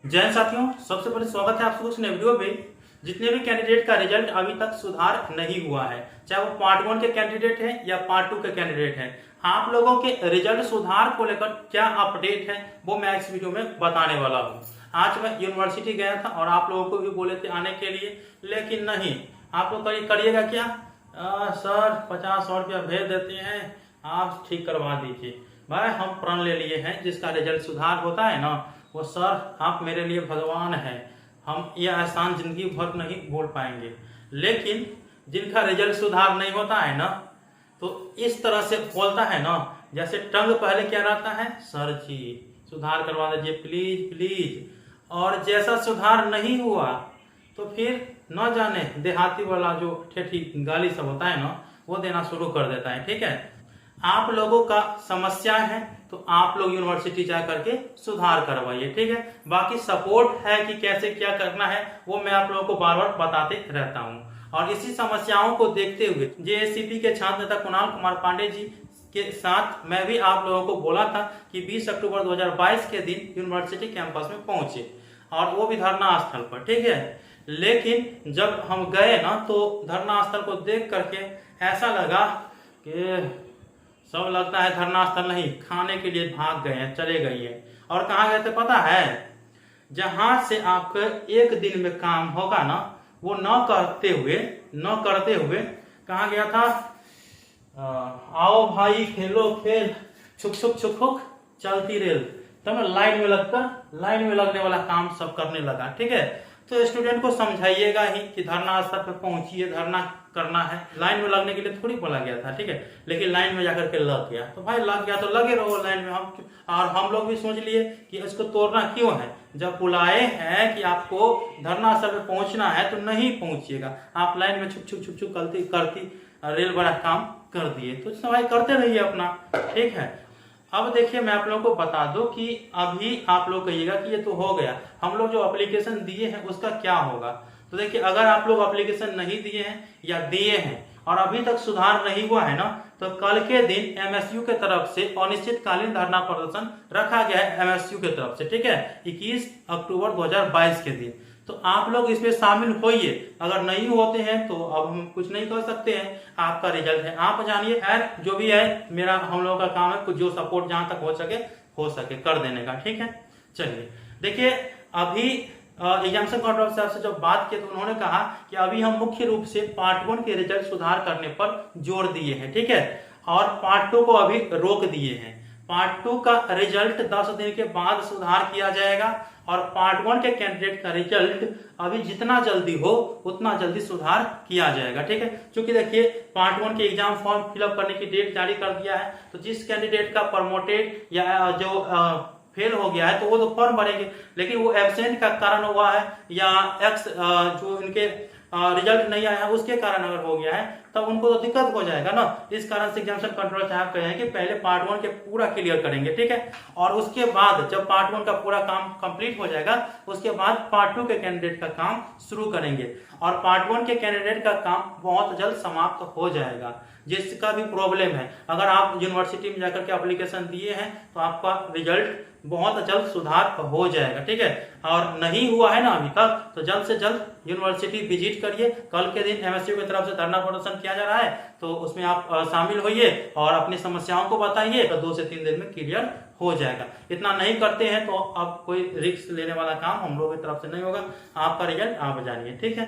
जय हिंद साथियों, सबसे पहले स्वागत है आप सबको इस नए वीडियो में। जितने भी कैंडिडेट का रिजल्ट अभी तक सुधार नहीं हुआ है, चाहे वो पार्ट 1 के कैंडिडेट है या पार्ट 2 के कैंडिडेट है, आप लोगों के रिजल्ट सुधार को लेकर क्या अपडेट है वो मैं इस वीडियो में बताने वाला हूँ। आज मैं यूनिवर्सिटी गया था और आप लोगों को भी बोले थे आने के लिए, लेकिन नहीं। आप लोग करिएगा क्या, सर 50-100 रुपया भेज देते हैं, आप ठीक करवा दीजिए। भाई हम प्रण ले लिए हैं, जिसका रिजल्ट सुधार होता है ना, वो सर आप मेरे लिए भगवान हैं, हम ये एहसान जिंदगी भर नहीं भूल पाएंगे। लेकिन जिनका रिजल्ट सुधार नहीं होता है ना, तो इस तरह से बोलता है ना, जैसे टंग पहले क्या रहता है, सर जी सुधार करवा दीजिए प्लीज प्लीज। और जैसा सुधार नहीं हुआ तो फिर न जाने देहाती वाला जो ठेठी गाली सब होता है ना, वो देना शुरू कर देता है। ठीक है, आप लोगों का समस्या है तो आप लोग यूनिवर्सिटी जा करके सुधार करवाइए। ठीक है, बाकी सपोर्ट है कि कैसे क्या करना है वो मैं आप लोगों को बार बार बताते रहता हूँ। और इसी समस्याओं को देखते हुए जेएसीपी के छात्र नेता कुणाल कुमार पांडे जी के साथ मैं भी आप लोगों को बोला था कि 20 अक्टूबर 2022 के दिन यूनिवर्सिटी कैंपस में पहुंचे, और वो भी धरना स्थल पर। ठीक है, लेकिन जब हम गए ना तो धरना स्थल को देख करके ऐसा लगा कि सब लगता है धरना स्थल नहीं, खाने के लिए भाग गए हैं, चले गए हैं। और कहाँ गए थे पता है, जहां से आपका एक दिन में काम होगा ना, वो न करते हुए कहाँ गया था, आओ भाई खेलो खेल, छुक छुक छुक छुक चलती रेल, तो मैं लाइन में लगने वाला काम सब करने लगा। ठीक है, तो स्टूडेंट को समझाइएगा ही कि धरना स्थल पे पहुंचिए, धरना करना है, लाइन में लगने के लिए थोड़ी बोला गया था। ठीक है, लेकिन लाइन में जाकर के लग गया, तो भाई लग गया तो लगे रहो लाइन में। हम लोग भी सोच लिए कि इसको तोड़ना क्यों है, जब बुलाए हैं कि आपको धरना स्थल पे पहुंचना है तो नहीं पहुंचिएगा, आप लाइन में छुप छुप करती रेल बड़ा काम कर दिए, तो भाई करते रहिए अपना। ठीक है, अब देखिए मैं आप लोगों को बता दूं कि अभी आप लोग कहिएगा कि ये तो हो गया, हम लोग जो एप्लीकेशन दिए हैं उसका क्या होगा। तो देखिए, अगर आप लोग एप्लीकेशन नहीं दिए हैं या दिए हैं और अभी तक सुधार नहीं हुआ है ना, तो कल के दिन एमएसयू के तरफ से अनिश्चितकालीन धरना प्रदर्शन रखा गया है एमएसयू के तरफ से। ठीक है, 21 अक्टूबर 2022 के दिन, तो आप लोग इसमें शामिल होइए। अगर नहीं होते हैं तो अब हम कुछ नहीं कर सकते हैं, आपका रिजल्ट है, आप जानिए। खैर जो भी है, मेरा हम लोगों का काम है कुछ जो सपोर्ट जहां तक हो सके कर देने का। ठीक है, चलिए देखिए, अभी एग्जामिनेशन कंट्रोल साहब से जब बात की तो उन्होंने कहा कि अभी हम मुख्य रूप से पार्ट 1 के रिजल्ट सुधार करने पर जोर दिए हैं। ठीक है, और पार्ट 2 को अभी रोक दिए हैं। पार्ट 2 का रिजल्ट 10 दिन के बाद सुधार किया जाएगा, और पार्ट 1 के कैंडिडेट का रिजल्ट अभी जितना जल्दी हो उतना जल्दी सुधार किया जाएगा। ठीक है, क्योंकि देखिए पार्ट 1 के एग्जाम फॉर्म फिलअप करने की डेट जारी कर दिया है, तो जिस कैंडिडेट का प्रमोटेड या जो फेल हो गया है तो वो तो फॉर्म भरेंगे, लेकिन वो एब्सेंट का कारण हुआ है या एक्स जो इनके रिजल्ट नहीं आया है उसके कारण अगर हो गया है तब उनको तो दिक्कत हो जाएगा ना। इस कारण से एग्जामिनेशन कंट्रोल साहब कहे हैं कि पहले पार्ट 1 के पूरा क्लियर करेंगे। ठीक है, और उसके बाद जब पार्ट 1 का पूरा काम कंप्लीट हो जाएगा उसके बाद पार्ट 2 के कैंडिडेट का काम शुरू करेंगे, और पार्ट 1 के कैंडिडेट का काम बहुत जल्द समाप्त हो जाएगा। जिसका भी प्रॉब्लम है, अगर आप यूनिवर्सिटी में जाकर के एप्लीकेशन दिए हैं तो आपका रिजल्ट बहुत जल्द सुधार हो जाएगा। ठीक है, और नहीं हुआ है ना अभी तक, तो जल्द से जल्द यूनिवर्सिटी विजिट करिए। कल के दिन एमएसयू की तरफ से धरना प्रदर्शन किया जा रहा है, तो उसमें आप शामिल होइए और अपनी समस्याओं को बताइए, तो 2 से 3 दिन में क्लियर हो जाएगा। इतना नहीं करते हैं तो अब कोई रिस्क लेने वाला काम हम लोगों की तरफ से नहीं होगा, आपका रिजल्ट आप जानिए। ठीक है।